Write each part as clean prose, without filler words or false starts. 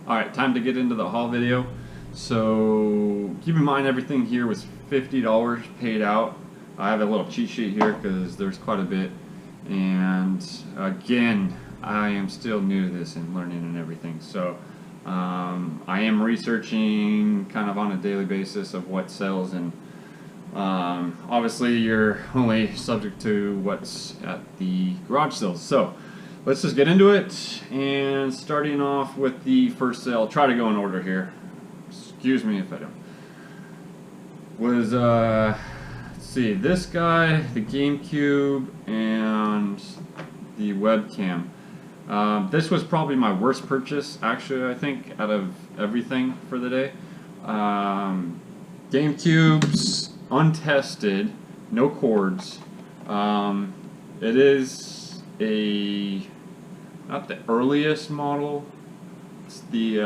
Alright, time to get into the haul video. So keep in mind everything here was $50 paid out. I have a little cheat sheet here because there's quite a bit. And again, I am still new to this and learning and everything. So I am researching kind of on a daily basis of what sells, and obviously you're only subject to what's at the garage sales. So let's just get into it, and starting off with the first sale, try to go in order here. Excuse me if I don't. Was let's see, this guy, the GameCube, and the webcam. This was probably my worst purchase, actually, I think, out of everything for the day. GameCube's untested, no cords. It is not the earliest model. It's the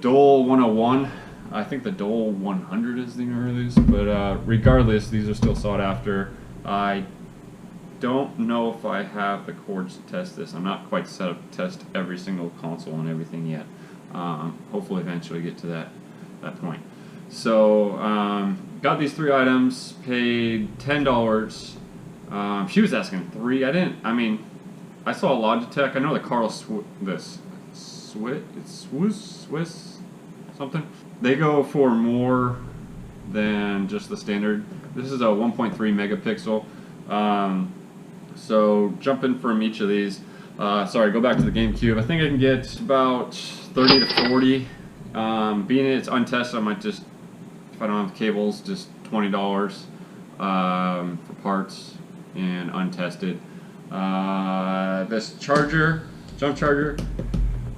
Dole 101. I think the Dole 100 is the earliest, but regardless, these are still sought after. I don't know if I have the cords to test this. I'm not quite set up to test every single console and everything yet. Hopefully eventually get to that point. So got these three items, paid $10. She was asking $3. I saw a Logitech. I know the Swiss something. They go for more than just the standard. This is a 1.3 megapixel. So jumping from each of these. Sorry, go back to the GameCube. I think I can get about 30 to 40. Being it's untested, I might just, if I don't have cables, just $20 for parts and untested. This charger, jump charger,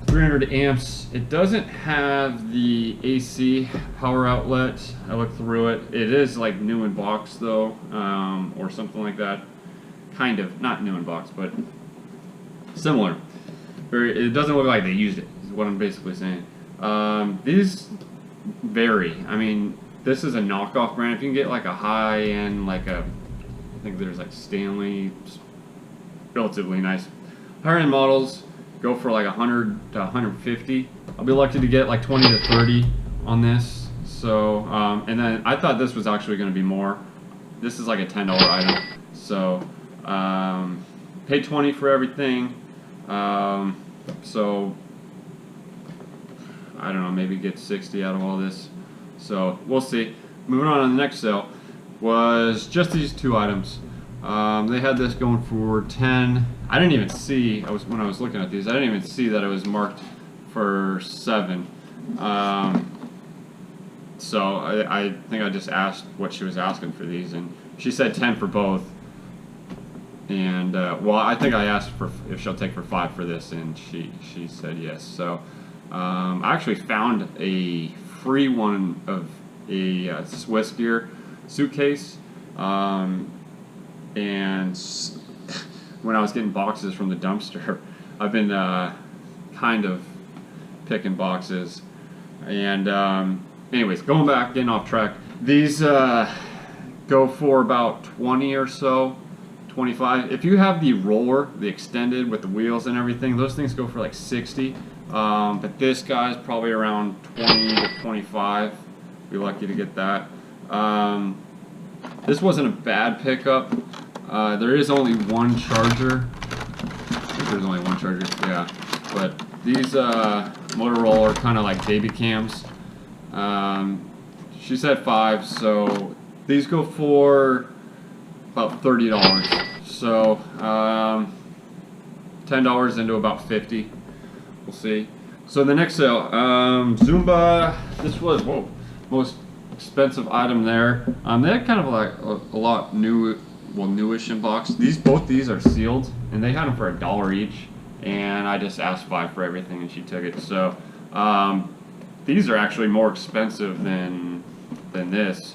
300 amps. It doesn't have the AC power outlet. I looked through it. It is like new in box though, or something like that. Kind of, not new in box, but similar. It doesn't look like they used it, is what I'm basically saying. These vary. This is a knockoff brand. If you can get like a high-end, I think there's like Stanley, relatively nice. Higher-end models go for like 100 to 150. I'll be lucky to get like 20 to 30 on this. So, and then I thought this was actually going to be more. This is like a $10 item. So, paid 20 for everything. So, I don't know, maybe get 60 out of all this. So, we'll see. Moving on to the next sale was just these two items. They had this going for 10. I didn't even see, when I was looking at these, I didn't even see that it was marked for 7. So I think I just asked what she was asking for these, and she said 10 for both. And well, I think I asked for if she'll take for 5 for this, and she said yes. So I actually found a free one of a Swiss gear suitcase. And when I was getting boxes from the dumpster, I've been kind of picking boxes. And anyways, going back, getting off track. These go for about 20 or so, 25. If you have the roller, the extended with the wheels and everything, those things go for like 60. But this guy's probably around 20 to 25. Be lucky to get that. This wasn't a bad pickup. There is only one charger. I think there's only one charger, yeah. But these Motorola are kind of like baby cams. She said 5, so these go for about $30. So $10 into about 50. We'll see. So the next sale, Zumba. This was most expensive item there. They had kind of like a lot newish in box. Both these are sealed, and they had them for $1 each, and I just asked 5 for everything, and she took it. So these are actually more expensive than this,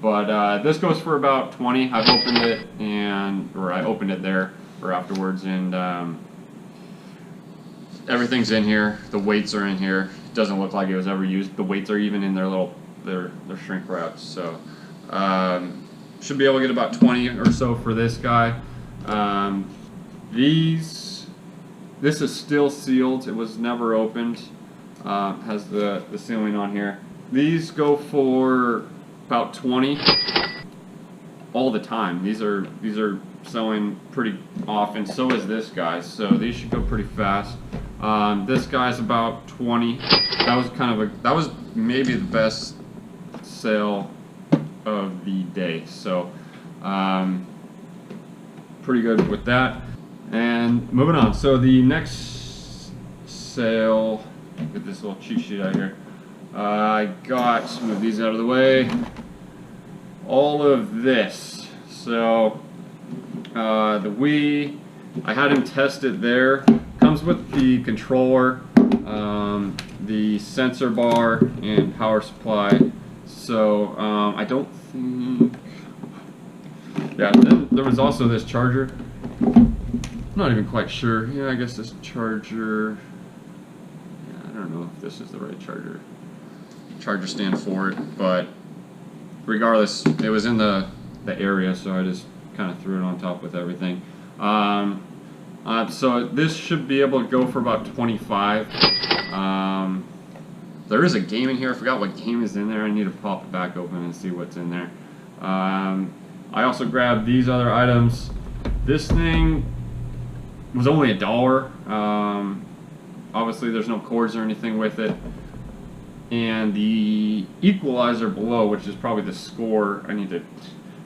but this goes for about 20. I've opened it, I opened it there or afterwards, and everything's in here. The weights are in here. It doesn't look like it was ever used. The weights are even in their little their shrink wraps. So should be able to get about 20 or so for this guy. These This is still sealed. It was never opened. Has the sealing on here. These go for about 20 all the time. These are selling pretty often. So is this guy. So these should go pretty fast. This guy's about 20. That was maybe the best sale of the day. So pretty good with that. And moving on. So the next sale, get this little cheat sheet out here. I got, move these out of the way. All of this. So the Wii, I had him test it there. Comes with the controller, the sensor bar, and power supply. So I don't think. Yeah. Then there was also this charger. I'm not even quite sure. Yeah, I guess this charger. Yeah, I don't know if this is the right charger stand for it, but regardless, it was in the area, so I just kind of threw it on top with everything. So this should be able to go for about 25. There is a game in here. I forgot what game is in there. I need to pop it back open and see what's in there. I also grabbed these other items. This thing was only $1. Obviously there's no cords or anything with it. And the equalizer below, which is probably the score, I need to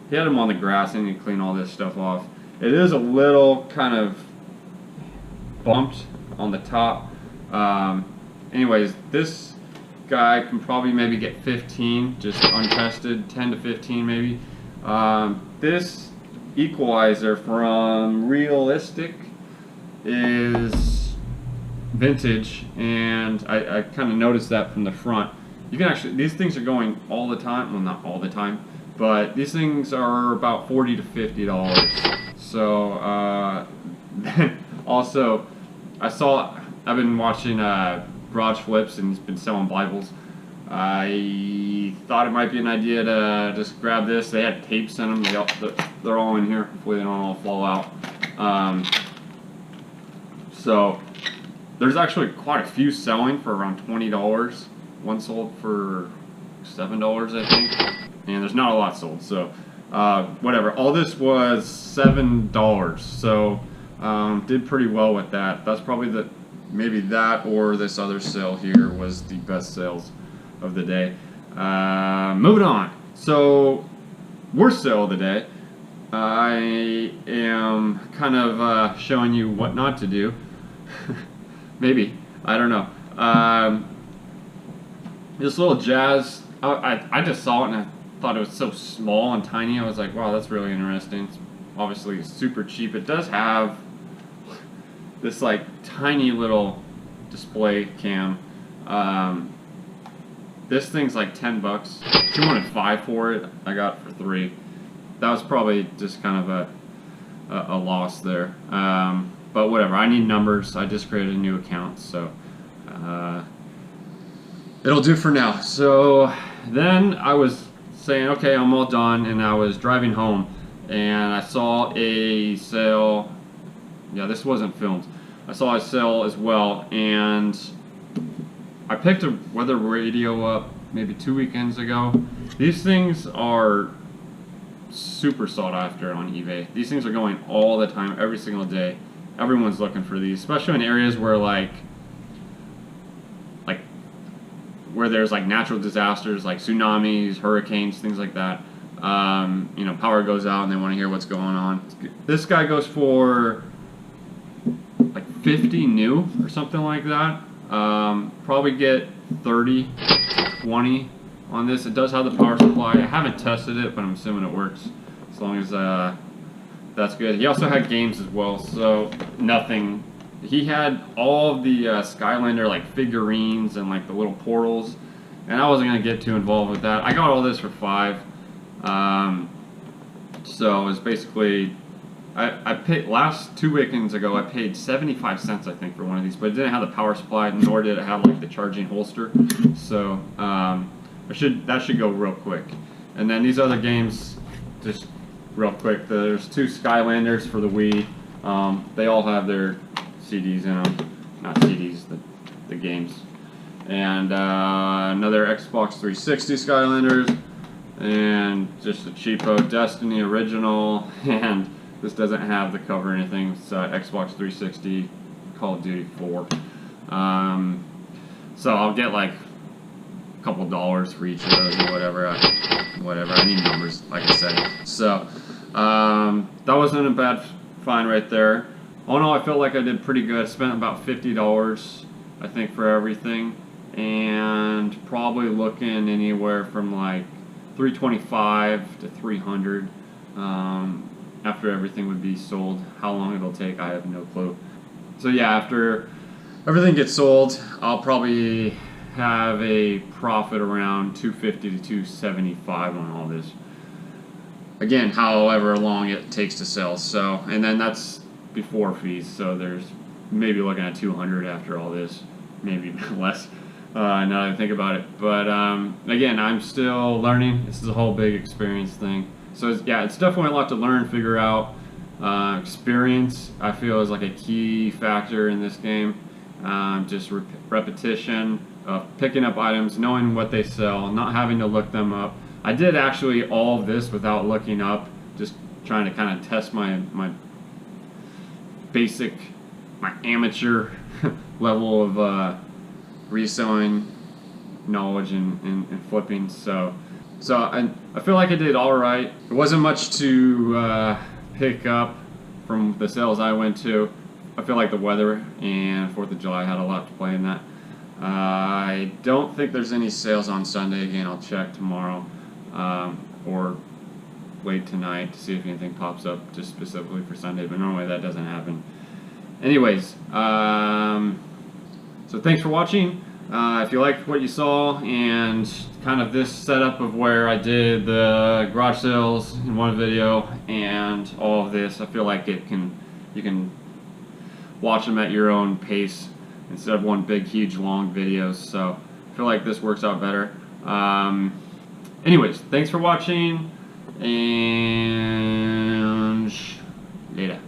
hit them on the grass. I need to clean all this stuff off. It is a little kind of bumped on the top. Anyways, this guy can probably maybe get 15, just untested, 10 to 15 maybe. This equalizer from Realistic is vintage, and I kind of noticed that from the front. You can actually, these things are going all the time, well, not all the time, but these things are about $40 to $50. So also I've been watching Garage Flips, and he's been selling Bibles. I thought it might be an idea to just grab this. They had tapes in them. They're all in here. Hopefully they don't all fall out. So there's actually quite a few selling for around $20. One sold for $7, I think. And there's not a lot sold. So whatever. All this was $7. So did pretty well with that. That's probably maybe that or this other sale here was the best sales of the day. Moving on. So worst sale of the day. I am kind of showing you what not to do. Maybe, I don't know. This little jazz, I just saw it and I thought it was so small and tiny. I was like, wow, that's really interesting. It's obviously super cheap. It does have this like tiny little display cam. This thing's like 10 bucks. She wanted 5 for it. I got it for 3. That was probably just kind of a loss there. But whatever, I need numbers. I just created a new account, so it'll do for now. So then I was saying, okay, I'm all done, and I was driving home, and I saw a sale. Yeah, this wasn't filmed. I saw a sale as well, and I picked a weather radio up maybe 2 weekends ago. These things are super sought after on eBay. These things are going all the time, every single day. Everyone's looking for these, especially in areas where where there's like natural disasters, like tsunamis, hurricanes, things like that. You know, power goes out and they want to hear what's going on. This guy goes for like 50 new or something like that. Probably get 30, 20 on this. It does have the power supply. I haven't tested it, but I'm assuming it works as long as that's good. He also had games as well, so nothing. He had all of the Skylander like figurines and like the little portals, and I wasn't gonna get too involved with that. I got all this for 5. So it was basically, I paid, last 2 weekends ago, I paid 75 cents I think for one of these, but it didn't have the power supply, nor did it have like the charging holster. So that should go real quick. And then these other games, just real quick, there's 2 Skylanders for the Wii. They all have their CDs in them, not CDs, the games. And another Xbox 360 Skylanders, and just a cheapo Destiny original, and this doesn't have the cover or anything. It's Xbox 360 Call of Duty 4. So I'll get like a couple dollars for each of those or whatever. I need numbers, like I said. So that wasn't a bad find right there. All in all, I felt like I did pretty good. I spent about $50, I think, for everything, and probably looking anywhere from like $325 to $300 after everything would be sold. How long it'll take, I have no clue. So yeah, after everything gets sold, I'll probably have a profit around $250 to $275 on all this. Again, however long it takes to sell. So, and then that's before fees. So there's maybe looking at $200 after all this, maybe less. Now that I think about it. But again, I'm still learning. This is a whole big experience thing. So yeah, it's definitely a lot to learn, figure out. Experience, I feel, is like a key factor in this game. Just repetition of picking up items, knowing what they sell, not having to look them up. I did actually all of this without looking up, just trying to kind of test my basic, my amateur level of reselling knowledge and flipping. So I feel like I did all right. It wasn't much to pick up from the sales I went to. I feel like the weather and 4th of July had a lot to play in that. I don't think there's any sales on Sunday. Again, I'll check tomorrow or wait tonight to see if anything pops up just specifically for Sunday, but normally that doesn't happen. Anyways, so thanks for watching. If you liked what you saw and kind of this setup of where I did the garage sales in one video and all of this, I feel like you can watch them at your own pace instead of one big, huge, long videos. So I feel like this works out better. Anyways, thanks for watching, and later.